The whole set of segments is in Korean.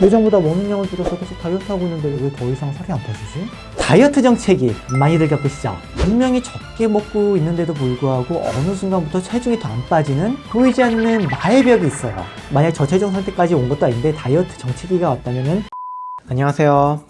예전보다 먹는 양을 줄여서 계속 다이어트 하고 있는데 왜 더 이상 살이 안 빠지지? 다이어트 정책이 많이들 겪으시죠? 분명히 적게 먹고 있는데도 불구하고 어느 순간부터 체중이 더 안 빠지는 보이지 않는 나의 벽이 있어요. 만약 저체중 상태까지 온 것도 아닌데 다이어트 정체기가 왔다면은 안녕하세요.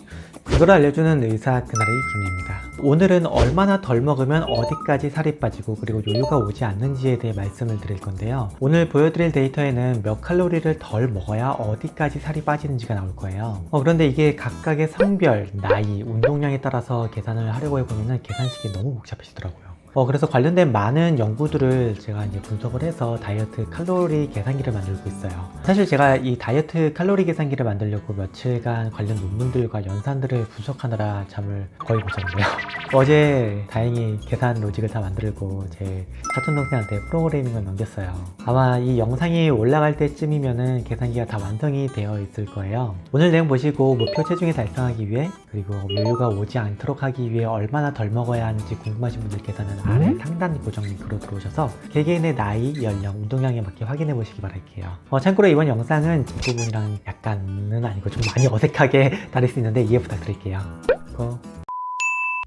그걸 알려주는 의사 그날의 김예입니다. 오늘은 얼마나 덜 먹으면 어디까지 살이 빠지고 그리고 요요가 오지 않는지에 대해 말씀을 드릴 건데요. 오늘 보여드릴 데이터에는 몇 칼로리를 덜 먹어야 어디까지 살이 빠지는지가 나올 거예요. 그런데 이게 각각의 성별, 나이, 운동량에 따라서 계산을 하려고 해보면 계산식이 너무 복잡해지더라고요. 그래서 관련된 많은 연구들을 제가 이제 분석을 해서 다이어트 칼로리 계산기를 만들고 있어요. 사실 제가 이 다이어트 칼로리 계산기를 만들려고 며칠간 관련 논문들과 연산들을 분석하느라 잠을 거의 못 잤는데요. 어제 다행히 계산 로직을 다 만들고 제 사촌 동생한테 프로그래밍을 넘겼어요. 아마 이 영상이 올라갈 때쯤이면은 계산기가 다 완성이 되어 있을 거예요. 오늘 내용 보시고 목표 체중을 달성하기 위해 그리고 요요가 오지 않도록 하기 위해 얼마나 덜 먹어야 하는지 궁금하신 분들께서는 아래 상단 고정 링크로 들어오셔서 개개인의 나이, 연령, 운동량에 맞게 확인해 보시기 바랄게요. 참고로 이번 영상은 뒷부분이랑 약간은 아니고 좀 많이 어색하게 다를 수 있는데 이해 부탁드릴게요.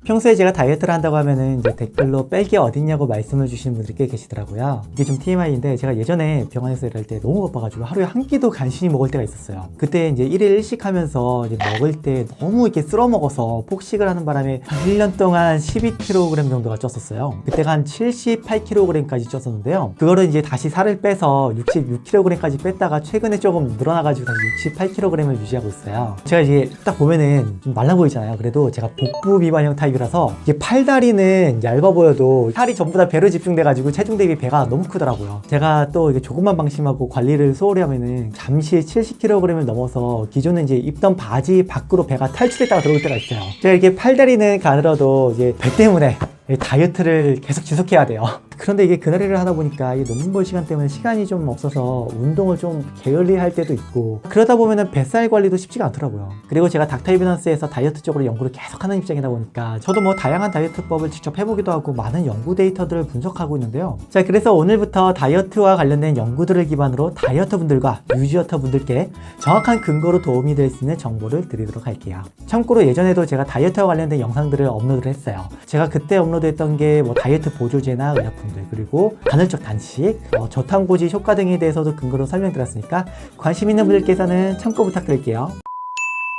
평소에 제가 다이어트를 한다고 하면은 이제 댓글로 뺄 게 어딨냐고 말씀을 주시는 분들이 꽤 계시더라고요. 이게 좀 TMI인데 제가 예전에 병원에서 일할 때 너무 바빠가지고 하루에 한 끼도 간신히 먹을 때가 있었어요. 그때 이제 1일 1식 하면서 이제 먹을 때 너무 이렇게 쓸어 먹어서 폭식을 하는 바람에 한 1년 동안 12kg 정도가 쪘었어요. 그때가 한 78kg까지 쪘었는데요. 그거를 이제 다시 살을 빼서 66kg까지 뺐다가 최근에 조금 늘어나가지고 다시 68kg을 유지하고 있어요. 제가 이제 딱 보면은 좀 말라 보이잖아요. 그래도 제가 복부 비만형 타입 이라서 이게 팔다리는 얇아 보여도 살이 전부 다 배로 집중돼가지고 체중 대비 배가 너무 크더라고요. 제가 또 이게 조금만 방심하고 관리를 소홀히 하면은 잠시 70kg을 넘어서 기존에 이제 입던 바지 밖으로 배가 탈출했다가 들어올 때가 있어요. 제가 이렇게 팔다리는 가늘어도 이제 배 때문에 다이어트를 계속 지속해야 돼요. 그런데 이게 그날이를 하다 보니까 이 논문 볼 시간 때문에 시간이 좀 없어서 운동을 좀 게을리 할 때도 있고 그러다 보면은 뱃살 관리도 쉽지가 않더라고요. 그리고 제가 닥터 에비던스에서 다이어트 쪽으로 연구를 계속하는 입장이다 보니까 저도 뭐 다양한 다이어트법을 직접 해보기도 하고 많은 연구 데이터들을 분석하고 있는데요. 자, 그래서 오늘부터 다이어트와 관련된 연구들을 기반으로 다이어터 분들과 유지어터 분들께 정확한 근거로 도움이 될 수 있는 정보를 드리도록 할게요. 참고로 예전에도 제가 다이어트와 관련된 영상들을 업로드를 했어요. 제가 그때 업로드했던 게 뭐 다이어트 보조제나 의약품들 그리고 간헐적 단식, 저탄고지 효과 등에 대해서도 근거로 설명드렸으니까 관심 있는 분들께서는 참고 부탁드릴게요.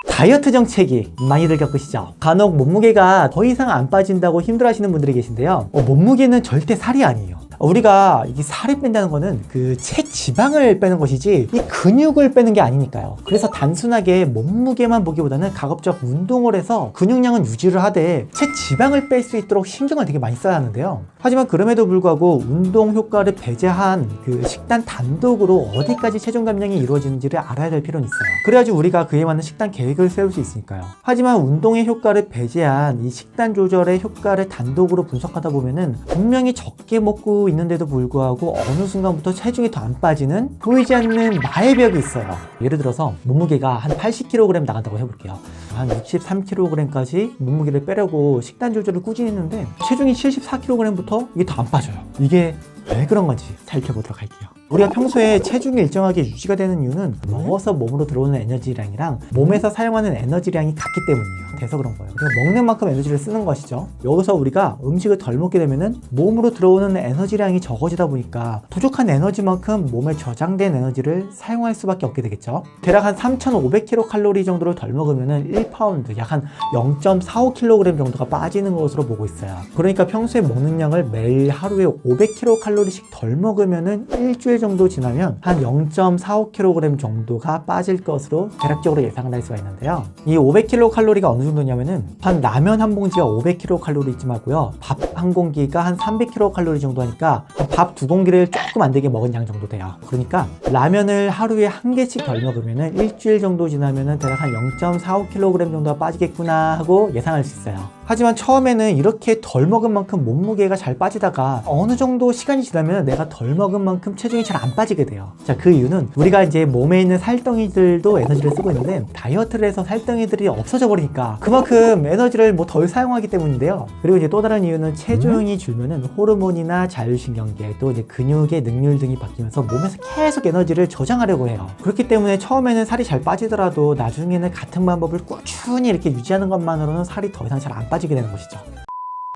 다이어트 정체기 많이들 겪으시죠? 간혹 몸무게가 더 이상 안 빠진다고 힘들어하시는 분들이 계신데요. 몸무게는 절대 살이 아니에요. 우리가 이게 살을 뺀다는 거는 그 체지방을 빼는 것이지 이 근육을 빼는 게 아니니까요. 그래서 단순하게 몸무게만 보기보다는 가급적 운동을 해서 근육량은 유지를 하되 체지방을 뺄 수 있도록 신경을 되게 많이 써야 하는데요. 하지만 그럼에도 불구하고 운동 효과를 배제한 그 식단 단독으로 어디까지 체중 감량이 이루어지는지를 알아야 될 필요는 있어요. 그래야지 우리가 그에 맞는 식단 계획을 세울 수 있으니까요. 하지만 운동의 효과를 배제한 이 식단 조절의 효과를 단독으로 분석하다 보면은 분명히 적게 먹고 있는데도 불구하고 어느 순간부터 체중이 더 안 빠지는 보이지 않는 나의 벽이 있어요. 예를 들어서 몸무게가 한 80kg 나간다고 해볼게요. 한 63kg까지 몸무게를 빼려고 식단 조절을 꾸준히 했는데 체중이 74kg부터 이게 더 안 빠져요. 이게 왜 그런 건지 살펴보도록 할게요. 우리가 평소에 체중이 일정하게 유지가 되는 이유는 먹어서 몸으로 들어오는 에너지량이랑 몸에서 사용하는 에너지량이 같기 때문이에요. 그래서 그런 거예요. 우리가 먹는 만큼 에너지를 쓰는 것이죠. 여기서 우리가 음식을 덜 먹게 되면은 몸으로 들어오는 에너지량이 적어지다 보니까 부족한 에너지만큼 몸에 저장된 에너지를 사용할 수밖에 없게 되겠죠. 대략 한 3,500kcal 정도를 덜 먹으면은 1파운드, 약 한 0.45kg 정도가 빠지는 것으로 보고 있어요. 그러니까 평소에 먹는 양을 매일 하루에 500kcal씩 덜 먹으면은 일주일 정도 지나면 한 0.45kg 정도가 빠질 것으로 대략적으로 예상을 할 수가 있는데요. 이 500kcal가 어느 정도냐면은 한 라면 한 봉지가 500kcal쯤 하고요. 밥 한 공기가 한 300kcal 정도 하니까 밥 두 공기를 조금 안 되게 먹은 양 정도 돼요. 그러니까 라면을 하루에 한 개씩 덜 먹으면은 일주일 정도 지나면은 대략 한 0.45kg 정도가 빠지겠구나 하고 예상할 수 있어요. 하지만 처음에는 이렇게 덜 먹은 만큼 몸무게가 잘 빠지다가 어느 정도 시간이 지나면 내가 덜 먹은 만큼 체중이 잘 안 빠지게 돼요. 자, 그 이유는 우리가 이제 몸에 있는 살덩이들도 에너지를 쓰고 있는데 다이어트를 해서 살덩이들이 없어져 버리니까 그만큼 에너지를 뭐 덜 사용하기 때문인데요. 그리고 이제 또 다른 이유는 체중이 줄면은 호르몬이나 자율신경계 또 이제 근육의 능률 등이 바뀌면서 몸에서 계속 에너지를 저장하려고 해요. 그렇기 때문에 처음에는 살이 잘 빠지더라도 나중에는 같은 방법을 꾸준히 이렇게 유지하는 것만으로는 살이 더 이상 잘 안 빠지게 되는 것이죠.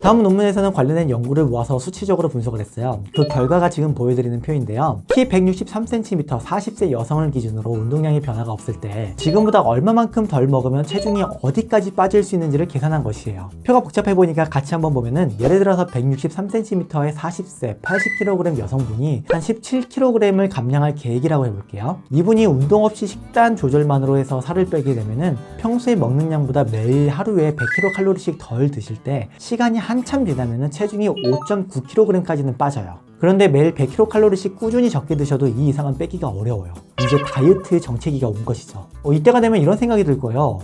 다음 논문에서는 관련된 연구를 모아서 수치적으로 분석을 했어요. 그 결과가 지금 보여드리는 표인데요. 키 163cm 40세 여성을 기준으로 운동량의 변화가 없을 때 지금보다 얼마만큼 덜 먹으면 체중이 어디까지 빠질 수 있는지를 계산한 것이에요. 표가 복잡해 보니까 같이 한번 보면은 예를 들어서 163cm의 40세 80kg 여성분이 한 17kg을 감량할 계획이라고 해볼게요. 이분이 운동 없이 식단 조절만으로 해서 살을 빼게 되면은 평소에 먹는 양보다 매일 하루에 100kcal씩 덜 드실 때 시간이 한참 지나면 체중이 5.9kg까지는 빠져요. 그런데 매일 100kcal씩 꾸준히 적게 드셔도 이 이상은 빼기가 어려워요. 이제 다이어트 정체기가 온 것이죠. 이때가 되면 이런 생각이 들 거예요.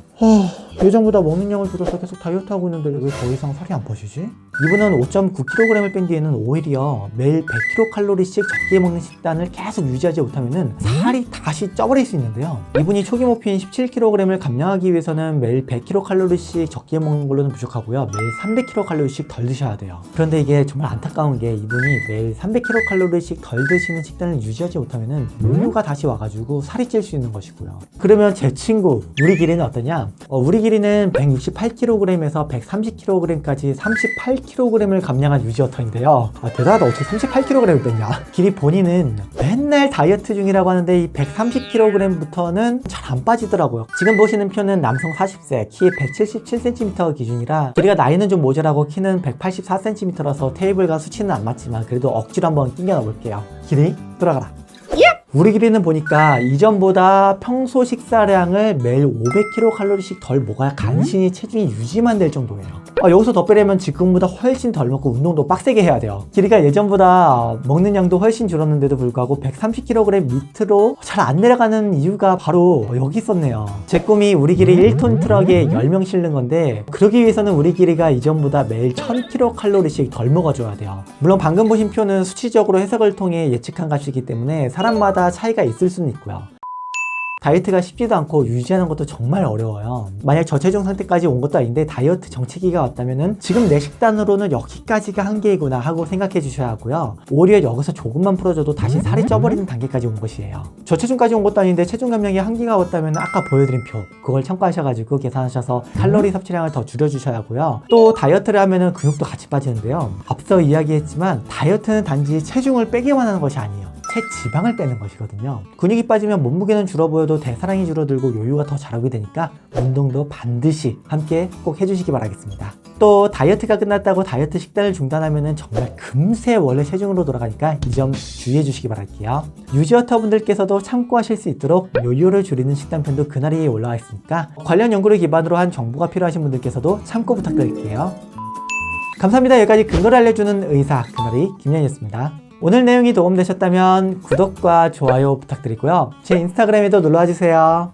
예전보다 먹는 양을 줄여서 계속 다이어트 하고 있는데 왜 더 이상 살이 안 빠지지? 이분은 5.9kg을 뺀 뒤에는 오히려 매일 100kcal씩 적게 먹는 식단을 계속 유지하지 못하면 살이 다시 쪄버릴 수 있는데요. 이분이 초기 목표인 17kg을 감량하기 위해서는 매일 100kcal씩 적게 먹는 걸로는 부족하고요. 매일 300kcal씩 덜 드셔야 돼요. 그런데 이게 정말 안타까운 게 이분이 매일 300kcal씩 덜 드시는 식단을 유지하지 못하면 요요가 다시 와가지고 살이 찔 수 있는 것이고요. 그러면 제 친구 우리 길이는 어떠냐? 우리 길이는 168kg에서 130kg까지 38kg을 감량한 유지어터인데요. 대단하다. 어떻게 38kg을 뺐냐? 길이 본인은 맨날 다이어트 중이라고 하는데 이 130kg부터는 잘 안 빠지더라고요. 지금 보시는 표는 남성 40세 키 177cm 기준이라 길이가 나이는 좀 모자라고 키는 184cm라서 테이블과 수치는 안 맞지만 그래도 억지로 한번 끼겨 넣어볼게요. 길이 돌아가라. 우리 길이는 보니까 이전보다 평소 식사량을 매일 500kcal씩 덜 먹어야 간신히 체중이 유지만 될 정도예요. 여기서 더 빼려면 지금보다 훨씬 덜 먹고 운동도 빡세게 해야 돼요. 길이가 예전보다 먹는 양도 훨씬 줄었는데도 불구하고 130kg 밑으로 잘 안 내려가는 이유가 바로 여기 있었네요. 제 꿈이 우리 길이 1톤 트럭에 10명 실는 건데 그러기 위해서는 우리 길이가 이전보다 매일 1000kcal씩 덜 먹어줘야 돼요. 물론 방금 보신 표는 수치적으로 해석을 통해 예측한 값이기 때문에 사람마다 차이가 있을 수는 있고요. 다이어트가 쉽지도 않고 유지하는 것도 정말 어려워요. 만약 저체중 상태까지 온 것도 아닌데 다이어트 정체기가 왔다면은 지금 내 식단으로는 여기까지가 한계이구나 하고 생각해 주셔야 하고요. 오히려 여기서 조금만 풀어줘도 다시 살이 쪄버리는 단계까지 온 것이에요. 저체중까지 온 것도 아닌데 체중 감량의 한계가 왔다면 아까 보여드린 표 그걸 참고하셔가지고 계산하셔서 칼로리 섭취량을 더 줄여주셔야 하고요. 또 다이어트를 하면은 근육도 같이 빠지는데요. 앞서 이야기했지만 다이어트는 단지 체중을 빼기만 하는 것이 아니에요. 체지방을 빼는 것이거든요. 근육이 빠지면 몸무게는 줄어 보여도 대사량이 줄어들고 요요가 더 잘하게 되니까 운동도 반드시 함께 꼭 해주시기 바라겠습니다. 또 다이어트가 끝났다고 다이어트 식단을 중단하면 정말 금세 원래 체중으로 돌아가니까 이 점 주의해 주시기 바랄게요. 유지어터 분들께서도 참고하실 수 있도록 요요를 줄이는 식단편도 그날이 올라와 있으니까 관련 연구를 기반으로 한 정보가 필요하신 분들께서도 참고 부탁드릴게요. 감사합니다. 여기까지 근거를 알려주는 의사 그날이 김연이었습니다. 오늘 내용이 도움되셨다면 구독과 좋아요 부탁드리고요. 제 인스타그램에도 놀러와주세요.